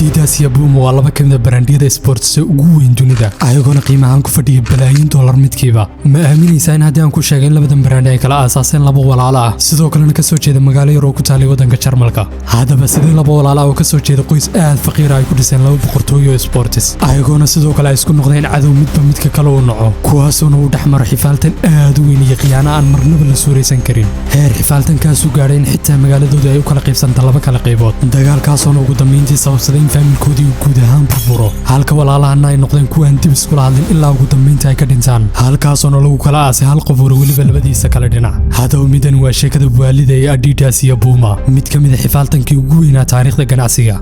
Adidas iyo Puma waa laba kamid ah brandiyada sports ugu weyn dunida ayagoona qiimahan ku fadhiya balaayin dollar midkiiba ma aaminaysaa in haddii aan ku sheegay in labadan brand ay kala aasaaseen laba walaalo ah sidoo kalena ka soo jeeda magaalo yar oo ku taal wadanka Jarmalka haddaba sidii laba walaalo oo ka soo jeeda qoys aad faqiir ah ay ku dhiseen laba boqortooyo sports ayagoona sidoo kale ay isku noqdeen cadow midka kale oo naco kuwaasoo uu dhaxmar xifaaltan aad u weyn iyo qiyaana aan marnaba la suuraysan karin heer xifaaltankaas u gaadhay in xitaa magaaladooda ay u kala qaybsantaa laba kala qaybood dagaalkaas oo ugu dambeyntii sababsaday in familkoodii guud ahaan burburo halka walaalahana ay noqdeen kuwan dib isku hadlin ilaa ugu dambeyntii ay ka dhintaan halkaas oo lagu kala aasay hal qof oo waliba labadiisa kala dhinac haddaba midan waa sheekada waalida ee Adidas iyo Puma mid kamid ah xifaaltankii ugu weynaa taariikhda ganacsiga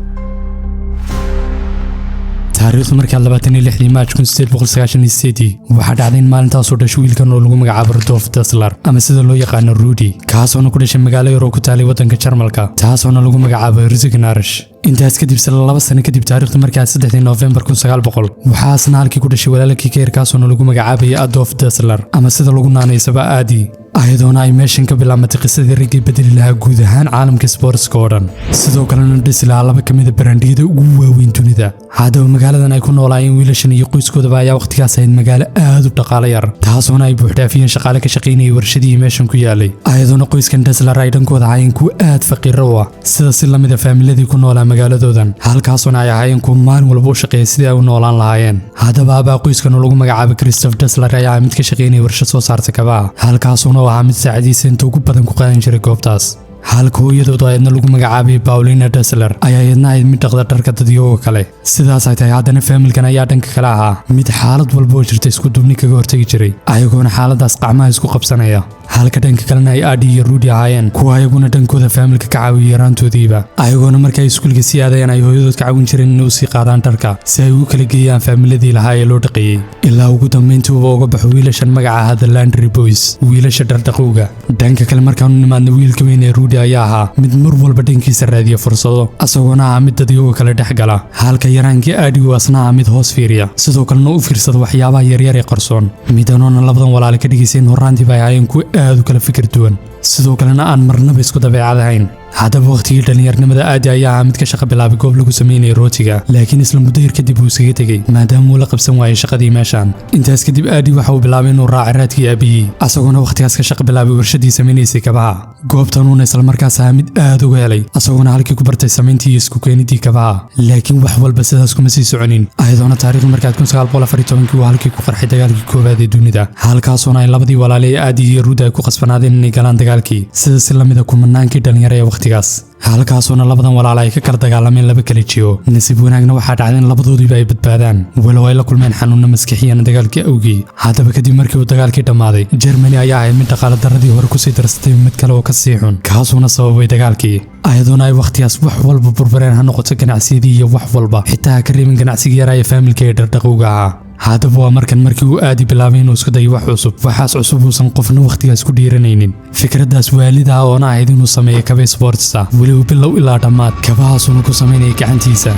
taariikhdu markii 26 Maaj 1898 waxa dhacday in maalintaas oo dhashay wiilkan oo lagu magacaabo Rudolf Dassler ama sida loo yaqaan Rudi kaasoo ku dhashay magaalo yar oo ku taal wadanka Jarmalka taasoo lagu magacaabo Rizignarush intaas kadib 2 sano kadib taariikhdu markii 3 November 1900 waxa asna halkii ku dhashay walaalkii ka yar kaasoo lagu magacaabay Adolf Dassler ama sida lagu naanaysaba Adi ayadoona ay meeshan ka bilaabmatay qisadii ragii bedeli lahaa guud ahaan caalamka sportska oo dhan sidoo kalena dhisi lahaa laba kamid ah brandiyada ugu waaweyn dunida haddaba magaaladan ay ku noolaayeen wiilashan iyo qoyskooda ayaa waqtigaas ahayd magaalo aad u dhaqaale yar taasoona ay buuxdaafiyeen shaqaale ka shaqeynayay warshadii meeshan ku yaalay ayadoona qoyskan Dassler ay dhankooda ahaayeen kuwa aad faqiir ah sida si lamid ah faamiladii ku noolaa magaaladoodan halkaasoona ay ahaayeen kuwa maalin walba u shaqeeyay sidii ay u noolaan lahaayeen haddaba abaa qoyskan oo lagu magacaabo Christoph Dassler ayaa mid ka shaqeynayay warshad soo saarta kabaha halkaasoona waa mid saacadiisa inta ugu badan ku qaadan jiray goobtaas halka hooyadooda ayadna lagu magacaabay Paulina Dassler ayaa iyadna ahayd mid dhaqda dharka dadyoga kale sidaas ay tahay haddana familkan ayaa dhanka kale ahaa mid xaalad walba oo jirta isku duubni kaga hortagi jiray ayagoona xaaladaas qacmaha isku qabsanaya halka dhanka kalena ay Adi iyo Rudi ahaayeen kuwa ayaguna dhankooda familka ka caawiyay yaraantoodiiba ayagoona markay iskuulka sii aadayeen ay hooyadood ka caawin jireen inay u sii qaadaan dharka si ay ugu kala geeyaan familidii lahaa ee loo dhaqeeyay ilaa ugu dambeyntii uu uga baxo wiilashan magaca The Laundry Boys wiilasha dhardhaqowga dhanka kale markaan u nimaadna wiilka weyn ee Rudi ayaa ahaa mid mar walba dhankiisa raadiya fursado asagoona ah mid dadyoga kale dhex gala halka yaraankii Adi uu asna ah mid hoos fiiriya sidoo kalena u fiirsada waxyaabaha yaryar ee qarsoon midanoona labadan walaal ka dhigayseen horaantii bay ahaayeen kuwa aad u kala fikir duwan sidoo kalena aan marnaba isku dabeecad ahayn haddaba waqtigii dhalinyarnimada Adi ayaa mid ka shaqo bilaabay goob lagu sameeyay rootiga laakiin isla muddo yar kadib uu isaga tagay maadaama uu la qabsan waayay shaqadii meeshan intaas kadib Adi waxa uu bilaabay inuu raaco raadkii aabihii asagoona waqtigaas ka shaqo bilaabay warshadii sameeynayay kabaha goobtan uu isla markaas mid aad uga helay asagoona halkii ku bartay sameyntii iyo isku keenidii kabaha laakiin wax walba sidaas kuma sii soconin ayadoona taariikhdu markii 1914 uu halkii ku qarxay dagaalkii koowaad ee dunida halkaasoona ay labadii walaal ee Adi iyo Rudi ay ku qasbanaadeen inay galaan dagaalkii sida si lamid ah kumanaankii dhalinyaro ee waqtigaas halkaasoona labadan walaal ay ka kala dagaalameen laba kala jiyo nasiib wanaagna waxaa dhacday in labadoodiiba ay badbaadaan walow ay la kulmeen xanuunna maskaxiyan dagaalkii awgii haddaba kadib markii uu dagaalkii dhammaaday Germany ayaa ahayd mid dhaqaale daradii hore kusii darsatay mid kale oo ka sii xun kaasuuna sababay dagaalkii ayadoona ay waqtigaas wax walba burbureen ha noqoto ganacsigii iyo wax walba xitaa ka reebin ganacsigii yaraa ee familka ee dhardhaqowga ahaa haddaba waa markii uu Adi bilaabay inuu isku dayo wax cusub waxaas cusub uusan qofna waqtigaas ku dhiiranaynin fikraddaas waalida oo ahayd inuu sameeyo kaba sports waliba bilow ilaa dhammaad kabahaasuna ku sameynayay gacantiisa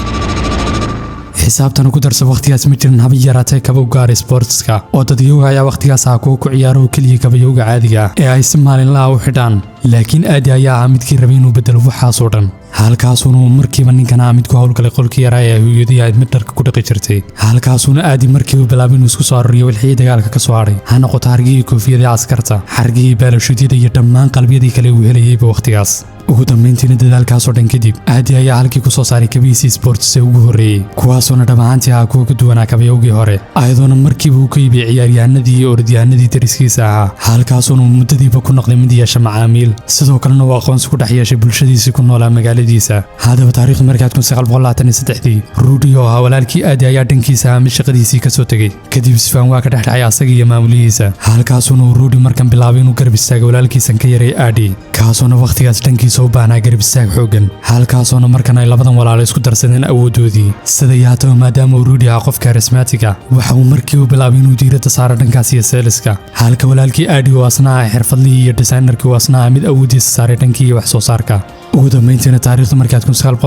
xisaabtana ku darsa waqtigaas ma jirin haba yaraatay kaba u gaaray sportska oo dadyoga ayaa waqtigaas kuwa ku ciyaaro kaliya kabayowga caadiga ee ay si maalinlaha u xidhaan laakiin Adi ayaa midkii rabay inuu bedelo waxaas oo dhan halkaasuna markiiba ninkan mid ku hawlgalay qolkii yaraa ee hooyadii ay mid dharka ku dhaqi jirtay halkaasuna Adi markiiba bilaabay inuu isku soo aruriyo wixii dagaalka ka soo haray ha noqoto hargii koofiyada askarta hargii baalashuudida iyo dhammaan qalbiyadii kale uu helayayba waqtigaas ugu dambeyntiina dadaalkaas oo dhan kadib Adi ayaa halkii ku soo saaray kabiisi sports ee ugu horeeyay kuwaasoo dhamaantii kuwa ka duwanaa kabayowgii hore ayadoona markiiba uu ka iibiyay ciyaaryahanadii iyo orodyahanadii dariskiisa ahaa halkaasuna muddadiiba ku noqday mid yeesha macaamiil sidoo kalena uu aqoonsi ku dhex yeeshay bulshadiisii ku noolaa magaaladiisa haddaba taariikhdu markii 1923 Rudi oo ahaa walaalkii Adi ayaa dhankiisa mid shaqadiisii ka soo tagay kadib isfaan waa ka dhex dhacay asaga iyo maamulihiisa halkaasuna uu Rudi markan bilaabay inuu garab istaago walaalkiisan ka yaray Adi kaasuna waqtigaas dhankiisa u baahnaa garab istaag xoogan halkaasoona markan ay labadan walaal isku darsadeen awoodoodii sida yaatoo maadaama uu Rudi ahaa qof charismatic waxa uu markii uu bilaabay inuu diiradda saaro dhankaas iyo saleska halka walaalkii Adi oo asna xirfadlii iyo designerkii asna mid awoodiisa saaray dhankii wax soo saarka ugu dambeyntiina taariikhdu markii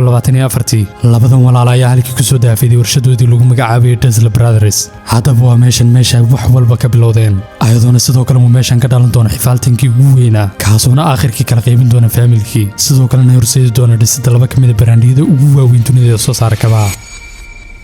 1924 labadan walaal ayaa halkii ku soo daafayday warshadoodii lagu magacaabay Dassler Brothers haddaba waa meesha wax walba ka bilowdeen ayadoona sidoo kale uu meeshan ka dhalan doono xifaaltankii ugu weynaa kaasuna aakhirkii kala qaybin doona faamilkii sidoo kalena horseedi doona dhisida laba ka mid ah baraandhiyada ugu waaweyn dunida soo saara kabaha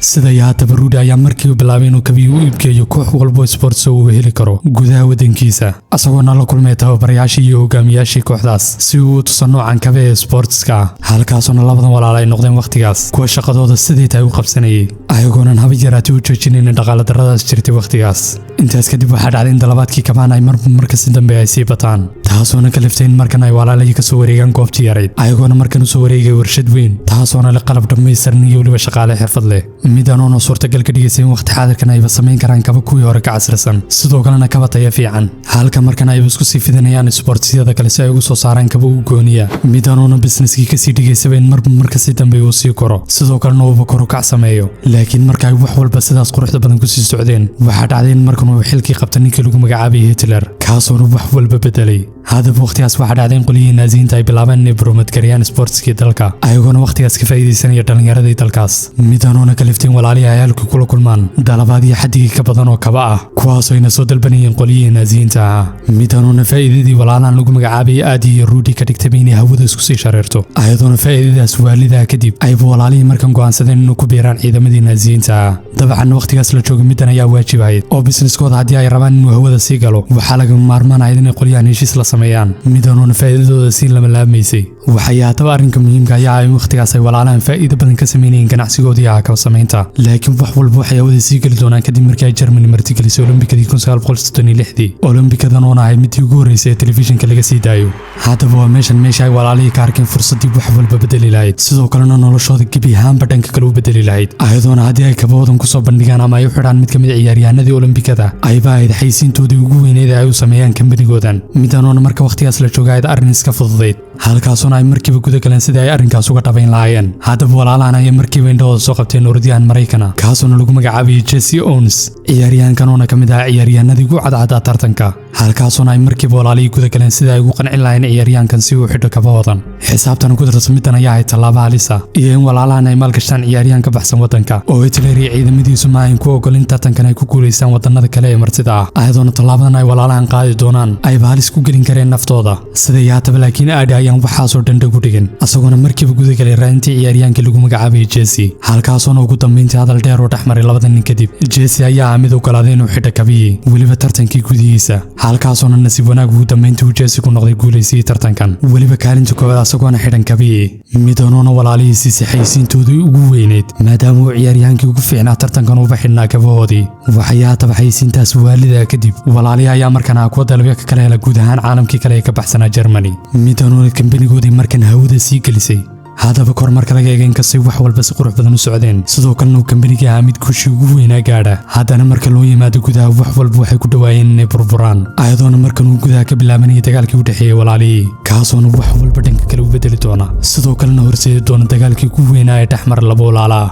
sida yaataba Rudy ayaa markii uu bilaabay inuu kabiyo u iibgeeyo koox walba sports oo uu heli karo gudaha wadankiisa asagoona la kulmay tababarayaashii iyo hogaamiyaashii kooxdaas si uu u tuso noocan kabe ee sportska halkaasuna labadan walaal ay noqdeen waqtigaas kuwa shaqadooda sidii tahay u qabsanayay ayagoona haba yaraatay u joojinayna dhaqaale darradaas jirtay waqtigaas intaas kadib waxaa dhacday in dalabaadkii kabaan ay markasi dambe ay sii bataan taasoona ka liftay in markan ay walaalay ka soo wareegaan goobtii yarayd ayagoona markan u soo wareegay warshad weyn taasoona la qalab dhammaystiran iyo weliba shaqaale xirfad leh midanoona suurtagal ka dhigaysa in waqti xaadirkan ayba samayn karaan kaba kuwii hore ka casrisan sidoo kalena kaba taya fiican halka markan ayba isku sii fidanayaan sportsyada kale si ay ugu soo saaraan kaba u gooniya midanoona businesskii kasii dhigaysaba in markasi dambe uu sii koro sidoo kalena uuba kor u kac sameeyo laakiin marka ay wax walba sidaas quruxda badan kusii socdeen waxaa dhacday in markan uu xilkii qabta ninkii lagu magacaabay Hitler kaasoona wax walba bedelay hadaba waqtigaas waxaa dhacday in qoliyihii naaziyiinta ay bilaabeen inay promote-gareeyaan sportskii dalka ayagoona waqtigaas ka faa'iidaysanaya dhalinyaradii dalkaas midanoona ka lifteen walaalihii ay halka kula kulmaan dalabaad iyo xaddigii ka badan oo kaba ah kuwaasoo ayna soo dalbanayeen qoliyihii naaziyiinta ahaa midanoona faa'iidadii walaalahan lagu magacaabayay Aadi iyo Rudy ka dhigtay inay hawada isku sii shareerto ayadoona faa'iidadaas waalidaa kadib ayba walaalihii markan go'aansadeen inuu ku biiraan ciidamadii naaziyiinta ah dabcan waqtigaas la joogay midan ayaa waajib ahayd oo businesskooda haddii ay rabaan inuu hawada sii galo waxaa lagama maarmaan ahayd inay qoliyahan heshiis la sameeyaan midanoona faa'iidadooda siin lama laabmaysay waxay haataba arrinka muhiimka ayaa ay waqtigaas ay walaalahan faa'iido badan ka sameynayeen ganacsigoodii ah kaba samaynta laakiin wax walba waxay hawada sii geli doonaan kadib markii ay Germany martigelisay Olombikadii 1936 Olombikadan ahayd midii ugu horeysay ee telefishinka laga sii daayo haddaba waa meesha ay walaalihii ka arkeen fursadii wax walba bedeli lahayd sidoo kalena noloshooda gebi ahaanba dhanka kale u bedeli lahayd ayadoona haddii ay kabahoodan kusoo bandhigaan ama ay u xidhaan mid ka mid ciyaaryahanadii Olombikada ayba ahayd xaysiintoodii ugu weyneed ay u sameeyaan kambanigoodan midanoona marka waqtigaas la joogay arrin iska fududeyd halkaasuna ay markiiba guda galeen sidii ay arrinkaas uga dhabayn lahaayeen haddaba walaalahan ayay markiiba indhahooda soo qabteen orodyahan Maraykana kaasuna lagu magacaabayay Jesse Owens ciyaaryahankanuna ka mid ah ciyaaryahanadii ugu cadcada tartanka halkaasuna ay markiiba walaalihii guda galeen sidii ay ugu qancin lahaayeen ciyaaryahankan si uu xidho kabahoodan xisaabtan ku darsan midan ayaa ahayd tallaabo halis ah iyo in walaalahan ay maalgashtaan ciyaaryahan ka baxsan wadanka oo Hitler iyo ciidamadiisu ma ahayn ku ogolin tartankan ay ku guuleystaan wadannada kale ee martida ah ayadoona tallaabadan ay walaalahan qaadi doonaan ayba halis ku gelin kareen naftooda sida yaataba laakiin Aadi ayaan waxaasoo dhan dhagu dhigin asagoona markiiba guda galay raadintii ciyaaryahankii lagu magacaabayay Jesse halkaasuna ugu dambeyntii hadal dheer oo dhexmaray labada nin kadib Jesse ayaa mid u galaaday inuu xidho kabihii weliba tartankii gudihiisa halkaasuna nasiib wanaag ugu dambeyntii uu Jesse ku noqday guuleysiyay tartankan weliba kaalinta koowaad asagoona xidhan kabihii midanoona walaalihiisii xaysiintoodii ugu weyneyd maadaama uu ciyaaryahankii ugu fiicnaa tartankan uba xidhnaa kabahoodii waxay haataba xaysiintaas waalidaa kadib walaalihii ayaa markan kuwa dalabyo ka kala hela guud ahaan caalamkii kale ee ka baxsanaa Germany midanoona kambanigoodii markan hawada sii gelisay haddaba kor marka laga eegay inkastay wax walba si qurux badan u socdeen sidoo kalena uu kambaniga ahaa mid guushii ugu weynaa gaadha haddana marka loo yimaado gudaha wax walba waxay ku dhawaayeen inay burburaan ayadoona markan uu gudaha ka bilaabanayay dagaalkii u dhexeeyay walaalihii kaasoona wax walba dhanka kale u bedeli doona sidoo kalena horseedi doona dagaalkii ugu weynaa ee dhexmar laba walaala ah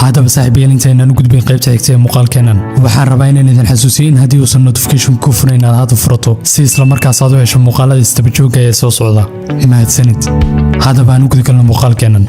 haddaba saaxiibayaal intaynaan u gudbayn qaybta xigta ee muuqaalkeennan waxaan rabaa inaan idin xasuusiyo in haddii uusan notification ku furayn aad hadda furato si isla markaas aad u hesho muuqaalada istaba joogga ee soo socda mahadsanid haddaba aan u gudagalno muuqaalkeennan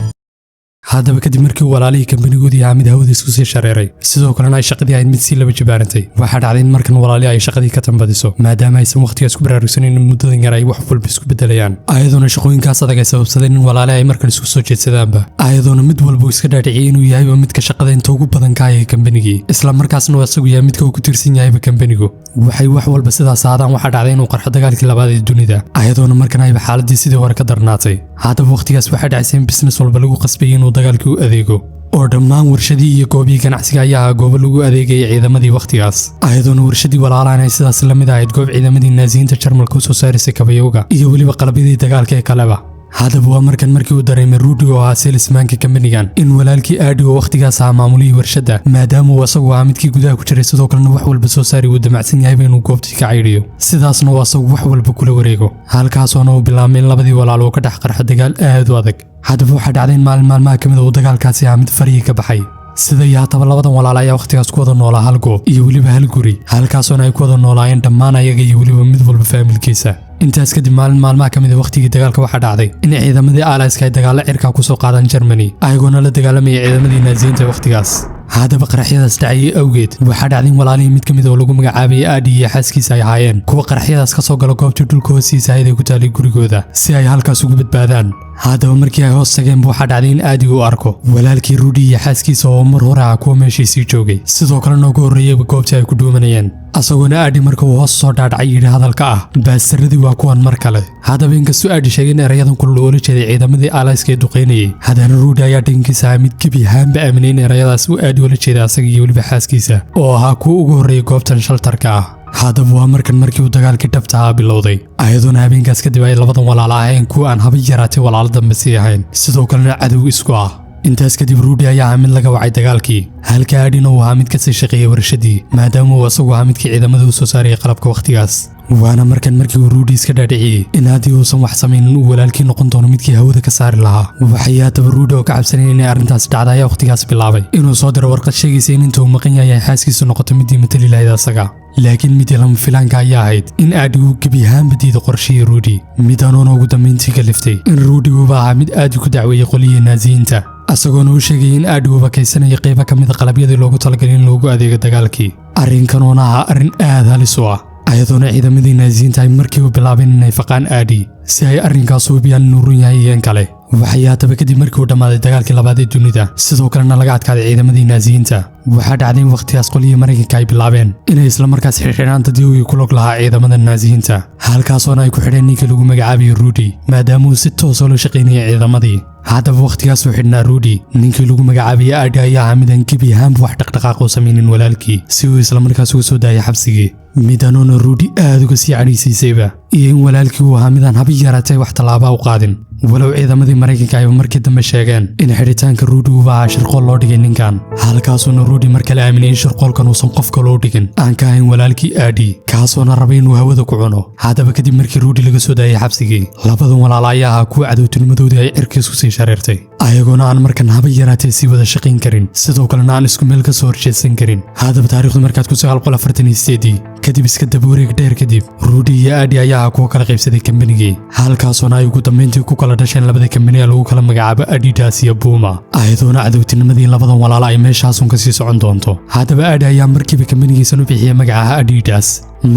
haddaba kadib markii walaalihii kambanigoodii ahaa mid hawada isku sii shareeray sidoo kalena ay shaqadii ahayd mid sii laba jibaarantay waxaa dhacday in markan walaalihii ay shaqadii ka tambadiso maadaama aysan waqtigaas ku baraarugsaneyn in muddadan yar ay wax walba isku bedelayaan ayadoona shaqooyinkaas adag ay sababsadeen in walaalihii ay markan isku soo jeedsadaanba ayadoona mid walba uu iska dhaadhiciyay inuu yahayba midka shaqada inta ugu badan ka hayay kambanigii isla markaasna uu asagu yahay midka uu ku tiirsan yahayba kambanigu waxay wax walba sidaas ahaadaan waxaa dhacday inuu qarxo dagaalkii labaad ee dunida ayadoona markan ayba xaaladii sidii hore ka darnaatay haddaba waqtigaas waxaa dhacaysay in business walba lagu qasbayay inuu dagaalkii u adeego oo dhammaan warshadii iyo goobihii ganacsiga ayaa ahaa goobo lagu adeegayay ciidamadii waqtigaas ayadoona warshadii walaalahan ay sidaas la mid ahayd goob ciidamadii naaziyiinta Jarmalka u soo saarisay kabayowga iyo weliba qalabyadii dagaalka ee kaleba haddaba waa markii uu dareemay Rudy oo ahaa salesmanka kambanigan in walaalkii Aadi oo waqtigaas ahaa maamulihii warshadda maadaama uu asagu ahaa midkii gudaha ku jiray sidoo kalena wax walba soo saari uu damacsan yahay inuu goobtii ka cayriyo sidaasna uu asagu wax walba kula wareego halkaasoona uu bilaabay in labadii walaal oo ka dhex qarxo dagaal aad u adag haddaba waxaa dhacday in maalmaha ka mid uu dagaalkaasi ahaa mid farihii ka baxay sida yaataba labadan walaal ayaa waqtigaas ku wada noolaa hal goob iyo weliba hal guri halkaasoona ay ku wada noolaayeen dhammaan ayaga iyo weliba mid walba faamilkiisa intaas kadib maalmaha ka mid ah waqtigii dagaalka waxaa dhacday in ciidamadii Allies ay dagaalo cirka ku soo qaadaan Germany ayagoona la dagaalamaya ciidamadii naaziyiinta waqtigaas haddaba qaraxyadaas dhacayay awgeed waxaa dhacday walaalihii mid ka mid oo lagu magacaabayay aadi iyo xaaskiisa ay ahaayeen kuwa qaraxyadaas ka soo gala goobtii dhulka hoostiisa ahayd ay ku taalay gurigooda si ay halkaas ugu badbaadaan haddaba markii ay hoos tageen waxaa dhacday in aadi uu arko walaalkii Rudy iyo xaaskiisa oo mar hore ah kuwa meeshiisii joogay sidoo kalena ugu horreeyay goobtii ay ku dhuumanayeen asagoona aadi marka uu hoos soo dhaadhacay yidhi hadalka ah baasaradii waa kuwan mar kale haddaba inkastoo aadi sheegay in erayadan kulul oola jeeday ciidamadii Allies-ka ee duqeynayay haddana Rudy ayaa dhankiisa mid gebi ahaanba aaminay in erayadaas uu aadi oola jeeday asaga iyo weliba xaaskiisa oo ahaa kuwa ugu horreeyay goobtan shaltarka ah haddaba waa markii uu dagaalkii dhabta ah bilowday ayadoona habeenkaas kadib ay labadan walaal ahayn kuwa aan haba yaraatay walaalo dambe sii ahayn sidoo kalena cadow isku ah intaas kadib Rudy ayaa ahaa mid laga wacay dagaalkii halka aadina uu ahaa mid ka sii shaqeeyay warshadii maadaama uu asagu ahaa midkii ciidamada u soo saarayay qalabka waqtigaas waana markii uu Rudy iska dhaadhiciyay in haddii uusan wax samaynin uu walaalkii noqon doono midkii hawada ka saari lahaa waxay haddaba Rudy oo ka cabsanay inay arrintaas dhacdo ayaa waqtigaas bilaabay inuu soo diro warqad sheegaysa in intuu maqan yahay xaaskiisu noqoto midii matali lahayd asaga laakiin midii lama filaanka ayaa ahayd in aadi uu gebi ahaanba diiday qorshihii Rudy midaanoona ugu dambeyntii ka liftay in Rudy uuba ahaa mid aadi ku dacweeyay qoliyii Naaziyiinta asagoona uu sheegay in aadi uuba kaysanaya qaybo ka mid qalabyadii loogu talagalay in loogu adeego dagaalkii arrinkanoona ahaa arrin aad halis u ah ayadoona ciidamadii Naaziyiinta ay markii u bilaabeen inay faqaan aadi si ay arrinkaas u hubiyaan inuu run yahay iyo in kale waxay haddaba kadib markii uu dhammaaday dagaalkii labaad ee dunida sidoo kalena laga adkaaday ciidamadii Naaziyiinta waxaa dhacday in waqtigaas qoliyii Mareykanka ay bilaabeen inay isla markaas xirxiraan dadii ku lug lahaa ciidamada Naaziyiinta halkaasoona ay ku xidheen ninkii lagu magacaabayay Rudy maadaama uu si toos ah la shaqaynayay ciidamadii haddaba waqtigaas uu xidhnaa Rudy ninkii lagu magacaabayay aadi ayaa ahaa midaan gebi ahaanba wax dhaqdhaqaaq u samaynin walaalkii si uu isla markaas uga soo daayay xabsigii midanoona Rudy aad uga sii cadhaysiisayba iyo in walaalkii uu ahaa midaan haba yaraatay wax tallaaba u qaadin walow ciidamadii Mareykanka ay markii dambe sheegeen in xiritaanka Rudy uu ahaa shirqool loo dhigay ninkan halkaasuna Rudy mar kale aaminay in shirqoolkan uusan qof kale u dhigin aan ka ahayn walaalkii aadi kaasoona rabay inuu hawada ku cuno haddaba kadib markii Rudy laga soo daayay xabsigii labadan walaal ayaa ahaa kuwa cadowtinimadoodii ay cirkiis ku sii shareertay ayagoona aan markan haba yaraatay sii wada shaqayn karin sidoo kalena aan isku meel ka soo horjeedsan karin haddaba taariikhdu markaad ku 1948 kadib iska daba wareeg dheer kadib Rudy iyo aadi ayaa kuwa kala qaybsaday kambanigii halkaasona ay ugu dambeyntii ku kala dhasheen labada kambani ee lagu kala magacaabo Adidas iyo Puma ayadoona cadowtinimadii labadan walaal ay meeshaas ka sii socon doonto haddaba aadi ayaa markiiba kambanigiisan u bixiyay magaca Adidas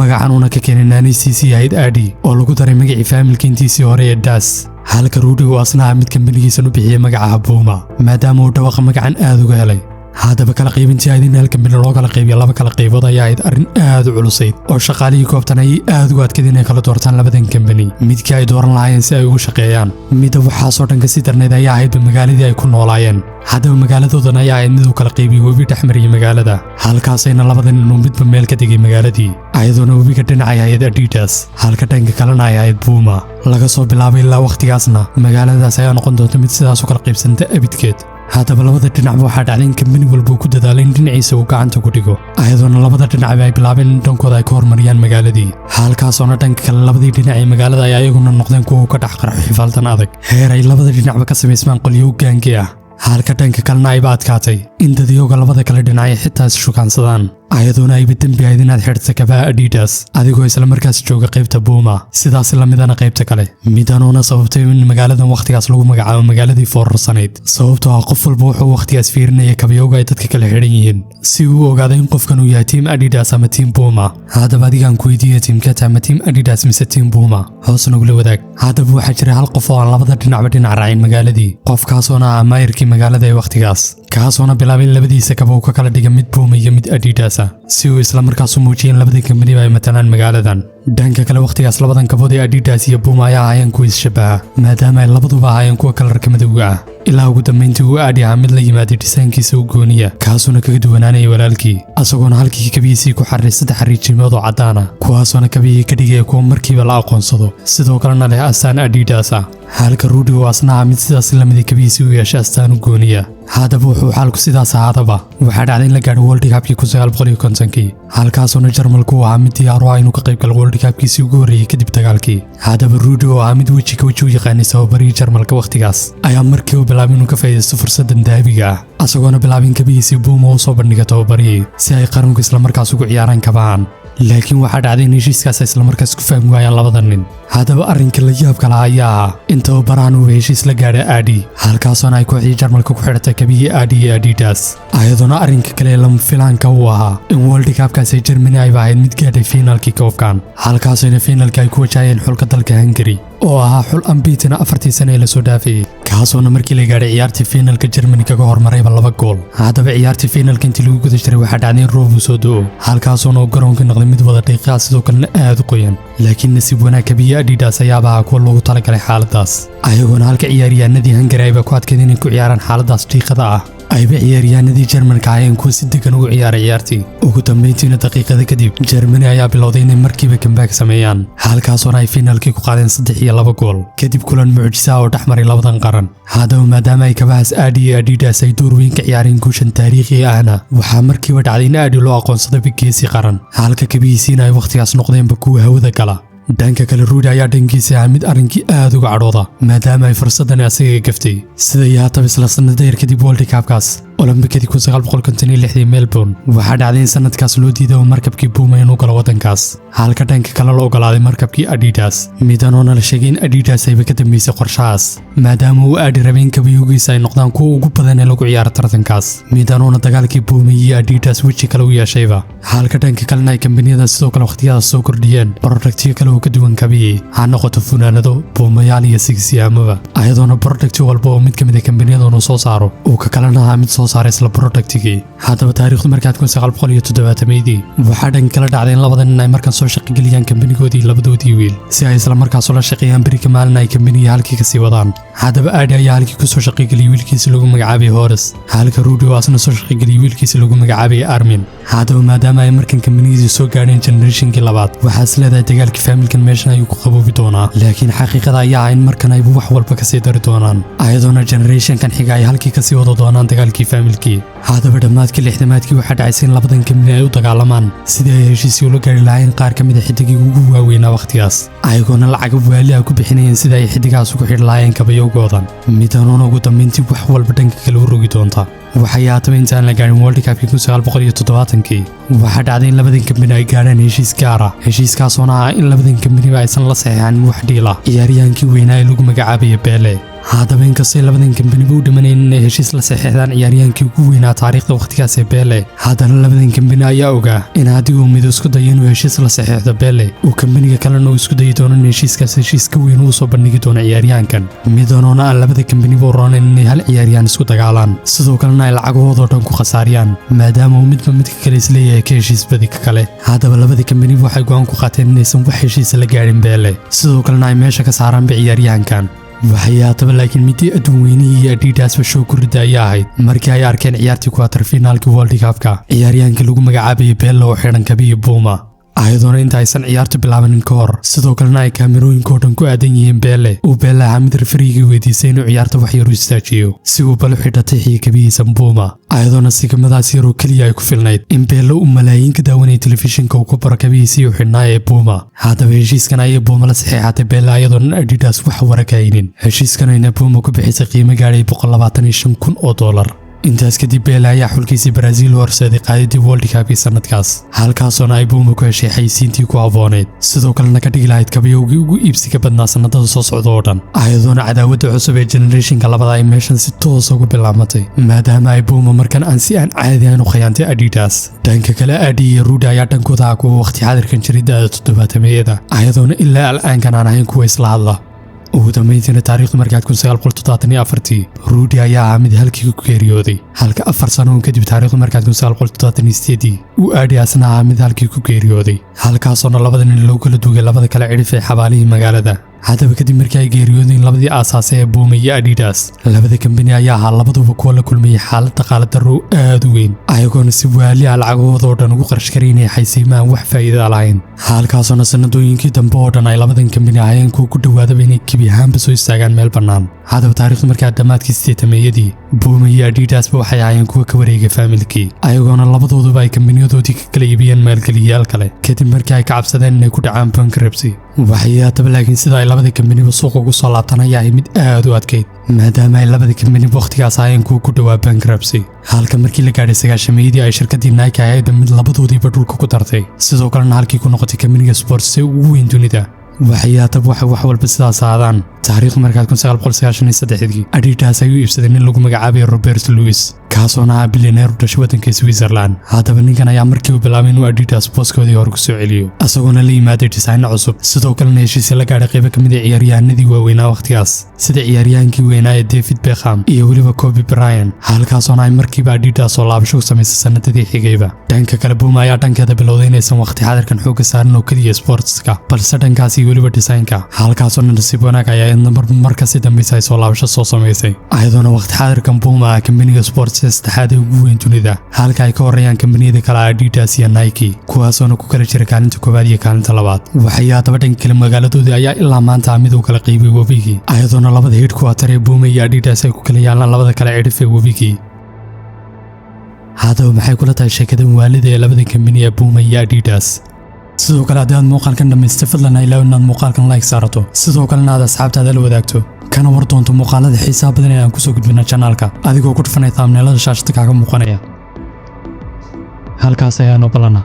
magacan una ka keenay naanistiisii ahayd aadi oo lagu daray magacii faamilkiintiisii hore ee Das halka Rudy uu asna mid kambanigiisan u bixiyay magaca Puma maadaama uu dhawaqa magacan aad uga helay haddaba kala qaybintii ahayd in hal kambani loo kala qaybiyo laba kala qaybood ayaa ahayd arrin aad u culusayd oo shaqaalihii goobtan ay aad ugu adkayd inay kala doortaan labadan kambani midkii ay dooran lahaayeen si ay ugu shaqeeyaan midda waxaasoo dhan kasii darnayd ayaa ahaydba magaaladii ay ku noolaayeen haddaba magaaladoodan ayaa ahayd mid uu kala qaybiyey webi dhex mariyay magaalada halkaasayna labadan inuu midba meel ka degay magaaladii ayadoona webiga dhinacay ahayd Adidas halka dhanka kalena ay ahayd Puma laga soo bilaabay ilaa waqtigaasna magaaladaas ayaa noqon doonta mid sidaas u kala qaybsanta abidkeed haddaba labada dhinacba waxaa dhacday in kambani walba uu ku dadaalay in dhinaciisa uu gacanta ku dhigo ayadoona labada dhinacba ay bilaabeen in dhankooda ay ka hormariyaan magaaladii halkaasoona dhanka kale labadii dhinac ee magaalada ay ayaguna noqdeen kuwa ka dhex qarxo xifaaltan adag heer ay labada dhinacba ka samaysmaan qolyo gaangi ah halka dhanka kalena ayba adkaatay in dadyoga labada kale dhinacay xitaa is shukaansadaan ayadoona ayba dembi ahayd inaad xidhta kabaha Adidas adigoo isla markaas jooga qaybta Puma sidaas la midana qaybta kale midanoona sababtay in magaaladan waqtigaas lagu magacaabo magaaladii foorarsanayd sababtoo ah qof walba wuxuu waqtigaas fiirinayay kabayoga ay dadka kale xidhan yihiin si uu ogaaday in qofkan uu yahay team Adidas ama team Puma haddaba adigaan ku weydiiyay teamka ama team Adidas mise team Puma hoos nagula wadaag haddaba waxaa jira hal qof oo aan labada dhinacba dhinac raacin magaaladii qofkaasoona ah maayirkii magaalada ee waqtigaas kaasoona bilaabay in labadiisa kaba uu ka kala dhiga mid Puma iyo mid Adidas si uu isla markaas u muujiyeen labada kambani ay matalaan magaaladan dhanka kale waqtigaas labadan kabood ee Adidas iyo Puma ayaa ahaayeen kuwa is-shabaha maadaama ay labaduba ahaayeen kuwa kalarka madowga ah ilaa ugu dambeyntii uu aadi ahaa mid la yimaaday dhisaankiisa u gooniya kaasuna kaga duwanaanayay walaalkii asagoona halkii kabihiisii ku xarray 3 xariijimood oo caddaan ah kuwaasoona kabihii ka dhigaya kuwa markiiba la aqoonsado sidoo kalena leh astaan Adidas ah halka Rudy uu asna mid sidaas la mid kabihiisii u yeeshay astaan u gooniya haddaba wuxuu xaalku sidaas ahaadaba waxaa dhacday in la gaadho World Cup-kii 1950 halkaasoona Jarmalku uu ahaa mid diyaar u ah inuu ka qayb galo World Cup-kiisii ugu horreeyay kadib dagaalkii haddaba Rudy oo ahaa mid weji u yaqaanay tababarihii Jarmalka waqtigaas ayaa markii uu bilaabay inuu ka faa'iidaysto fursaddan dahabiga ah asagoona bilaabay in kabihiisii Puma uu soo bandhiga tababarihii si ay qaranku isla markaas ugu ciyaaraan kabahan laakiin waxaa dhacday in heshiiskaas isla markaas ku fahmi waayaan labada nin. haddaba arrinka la yaabka lahaa ayaa ahaa in tababarahan uu heshiis la gaadhay Adi, halkaasoona ay kooxdii Jarmalka ku xidhatay kabihii Adi iyo Adidas. ayadoona arrinka kale lama filaanka uu ahaa in World Cup-kaas Germany ay ahayd mid gaadhay finaalkii koobkan, halkaasoo finaalka ay ku wajahayeen xulka dalka Hungary oo ahaa xul unbeaten 4 sano ee la soo dhaafay, kaasoona markii la gaadhay ciyaartii finaalka Germany kaga hormarayba 2 gool. haddaba ciyaartii finaalka intii lagu guda jiray waxaa dhacday in roob uu soo da'o, halkaasoona uu garoonka noqday mid wada dhiiqa sidoo kalena aad u qoyan. laakiin nasiib wanaag kabihii Adidas ayaaba ahaa kuwa loogu talagalay xaaladaas, ayagoona halka ciyaaryahanadii Hungary ayba ku adkeed inay ku ciyaaraan xaaladaas dhiiqada ah. ayba ciyaaryahanadii Jarmalka ayeen kuwa si degan ugu ciyaaray ciyaartii. ugu dambeyntiina daqiiqada kadib Germany ayaa bilowday inay markiiba comeback sameeyaan, halkaasoona ay finaalkii ku qaadeen 3-2 gool kadib kulan mucjiso ah oo dhexmaray labadan qaran. haddaba maadaama ay kabahaas Adi iyo Adidas ay door weyn ka ciyaareen guushan taariikhiga ahna, waxaa markiiba dhacday in Adi loo aqoonsaday geesi qaran, halka kabihiisiina ay wakhtigaas noqdeenba kuwa hawada gala. dhanka kale Rudy ayaa dhankiisa ahaa mid arrinkii aad uga cadhooda maadaama ay fursadani asaga gaftay. sida yaataba isla sanado yar kadib World Cup-kaas Olombikadii 1956 Melbourne waxaa dhacday in sanadkaas loo diiday oo markabkii Puma inuu galo waddankaas, halka dhanka kale loo ogolaaday markabkii Adidas. midanoona la sheegay in Adidas ayba ka dambeysay qorshahaas maadaama uu Adi rabay in kabayoogiisa ay noqdaan kuwa ugu badan ee lagu ciyaaro tartankaas. midanoona dagaalkii Puma iyo Adidas weji kale u yeeshayba, halka dhanka kalena ay kambaniyada sidoo kale waqtiyadaas soo kordhiyeen productyo kale oo ka duwan kabihii, ha noqoto funaanado, buumayaal iyo sigsiyaamaba. ayadoona product walba oo mid ka mid ah kambaniyadooda soo saaro uu ka kalena ahaa mid soo saaray isla productigii. haddaba taariikhdu markaad 1970 waxaa dhanka kala dhacday in labada nin ay markan soo shaqageliyaan kambanigoodii labadoodii wiil si ay isla markaas ula shaqeeyaan berika maalin ay kambaniga halkii kasii wadaan. haddaba Adi ayaa halkii ku soo shaqageliyay wiilkiisa lagu magacaabay Horace, halka Rudy oo asna soo shaqageliyay wiilkiisa lagu magacaabay Armin. haddaba maadaama ay markan kambaniyadii soo gaadheen generationkii labaad, waxaas leedahay dagaalkii familkan meeshan ayuu ku qaboobi doonaa. laakiin xaqiiqada ayaa in markan ay wax walba kasii dari doonaan, ayadoona generationkan xiga ay halkii kasii wada doonaan dagaalkii familkii. haddaba dhammaadkii 60maadkii waxaa dhacaysay in labadan kambani ay u dagaalamaan sidii ay heshiisyo ula gaari lahaayeen qaar ka mid ah xidigii ugu waaweynaa waqtigaas, ayagoona lacag waali ah ku bixinayeen sidii ay xidigaas ugu xidhi lahaayeen kabayogoodan. midanoona ugu dambeyntii wax walba dhanka kale u rogi doonta. waxay haataba intaan la gaarin World Cup-kii 1970 waxaa dhacday in labadan kambani ay gaadhaan heshiis gaar ah, heshiiskaasoona ah in labadan kambaniba aysan la saxeexanin wax dhiil ah ciyaaryahaankii weynaa ee lagu magacaabaya Pele. haddaba inkastay labadan kambaniba u dhimanayeen inay heshiis la saxeexdaan ciyaaryahaankii ugu weynaa taariikhda waqtigaas ee Pele, haddana labadan kambani ayaa ogaa in haddii uu mid isku dayo inuu heshiis la saxeexdo Pele, uu kambaniga kalena uu isku dayi doono in heshiiskaas heshiis ka weyn uu soo bandhigi doono ciyaaryahankan. midanoona aan labada kambaniba u roonayn inay hal ciyaaryahan isku dagaalaan, sidoo kalena ay lacagahoodoo dhan ku khasaariyaan maadaama uu midba midka kale isleeyahay ka heshiis badi ka kale. haddaba labada kambaniba waxay go'aan ku qaateen inaysan wax heshiisa la gaadhin Pele, sidoo kalena ay meesha ka saaraanba ciyaaryahankan. waxay haataba laakiin midii adduun weynihii iyo Adidasba show ku rida ayaa ahayd markii ay arkeen ciyaartii quarter finaalkii World Cup-ka ciyaaryahankii lagu magacaabayay Pele oo xidhan kabihii Puma, ayadoona inta aysan ciyaartu bilaabanin ka hor sidoo kalena ay kaamirooyinkoo dhan ku aadan yihiin Pele. uu Pele ahaa mid referigii weydiisay inuu ciyaarta wax yar u istaajiyo si uu bal u xidhatay kabihiisa Puma, ayadoona sigmadaas yaroo keliya ay ku filnayd in Pele uu malaayiin ka daawanayay telefishinka uu ku baro kabihiisii u xidhnaa ee Puma. haddaba heshiiskan ayay Puma la saxeexatay Pele ayadoona Adidas wax warakaynin. heshiiskan ayna Puma ku bixisay qiimo gaadhay $125,000. intaas kadib Pele ayaa xulkiisii Brazil u horseeday qaadidii World Cup-kii sanadkaas, halkaasoona ay Puma ku heshay xaysiintii ku habooneyd, sidoo kalena ka dhigi lahayd kabayowgii ugu iibsiga badnaa sanadada soo socda oo dhan. ayadoona cadaawadda cusub ee generationka labada ay meeshan si toos ugu bilaamatay maadaama ay Puma markan aan si aan caadi ahayn u khiyaantay Adidas. dhanka kale Adi iyo Rudy ayaa dhankooda ah kuwa waqti xaadirkan jiray da'da 70-meeyada, ayadoona ilaa al'aankan aan ahayn kuwa isla hadla. ugu dambeyntiina taariikhdu markaad 1974 Rudy ayaa ahaa mid halkii ku geeriyooday, halka 4 sano kadib taariikhdu markaad 1978 uu Adi asna ahaa mid halkii ku geeriyooday, halkaasoona labada nin loo kala duugay labada kale cidhif ee xabaalihii magaalada. haddaba kadib markii ay geeriyoodeen labadii aasaasay ee Puma iyo Adidas, labada kambani ayaa ahaa labaduba kuwa la kulmayay xaalad dhaqaale darro aad u weyn, ayagoona si waali ah lacagahooda oo dhan ugu qarash garaynaya xaysiimahan wax faa'iido lahayn. halkaasoona sanadooyinkii dambe oo dhan ay labadan kambani ahayeen kuwa ku dhowaadaba inay gebi ahaanba soo istaagaan meel bannaan. haddaba taariikhdu markaa dhammaadkii 80-meeyadii Puma iyo Adidasba waxay ahayeen kuwa ka wareegay familkii, ayagoona labadooduba ay kambaniyadoodii ka kala iibiyeen maalgeliyayaal kale kadib markii ay ka cabsadeen inay ku dhacaan bankruptcy. waxay haataba laakiin sida ay labada kambaniba suuqa ugu soo laabtan ayaa ahayd mid aad u adkayd maadaama ay labada kambaniba wakhtigaas ahaayeen kuwa ku dhowaa bankruptcy halka markii la gaadhay sagaashameeyadii ay shirkaddii Nike ahayd mid labadoodiiba dhulka ku dartay sidoo kalena halkii ku noqotay kambaniga sports ee ugu weyn dunida waxay haatan wax walba sidaas ahaadaan taariikh markaad 1993 Adidas ay u iibsadeen nin lagu magacaabay Robert Louis kaasoo ah billionaire u dhashay waddanka Switzerland haddaba ninkan ayaa markii uu bilaabay inuu Adidas booskoodii hore ku soo celiyo asagoona la yimaaday design cusub sidoo kalena heshiisyo la gaadhay qaybo kamid ah ciyaaryahanadii waaweynaa waqtigaas sida ciyaaryahankii weynaa ee David Beckham iyo weliba Kobe Bryant halkaasoo ay markiiba Adidas oo laabasho u samaysay sanadadii xigayba dhanka kale Puma ayaa dhankeeda bilowday inaysan waqti xadirkan xoogga saarin oo kaliya sportska balse dhankaas iyo weliba designka halkaasoo nasiib wanaag ayaa markasi dambaysa ay soo laabasho soo samaysay ayadoona waqti xadirkan Puma kambaniga sports saddexaad ee ugu weyn dunida halka ay ka horeeyaan kambaniyada kale Adidas iyo Nike kuwaasoo ku kala jira kaalinta koowaad iyo kaalinta labaad waxay haddaba dhanka kale magaaladoodii ayaa ilaa maanta mid uu kala qaybay webigii ayadoona labada headquarter ee Puma iyo Adidas ay ku kala yaalaan labada kale cidhif ee webigii haddaba maxay kula tahay sheekada waalida ee labada kambani ee Puma iyo Adidas sidoo kale haddii aad muuqaalkan dhamaystay fadlan ha ilaawin inaad muuqaalkan like saarato sidoo kalena aad asxaabtaada la wadaagto kana war doonto muuqaalada xiisaha badan ee aan ku soo gudbino channelka adigoo ku dhufanay thumbnailada shaashada kaaga muuqanaya halkaas ayaanu balana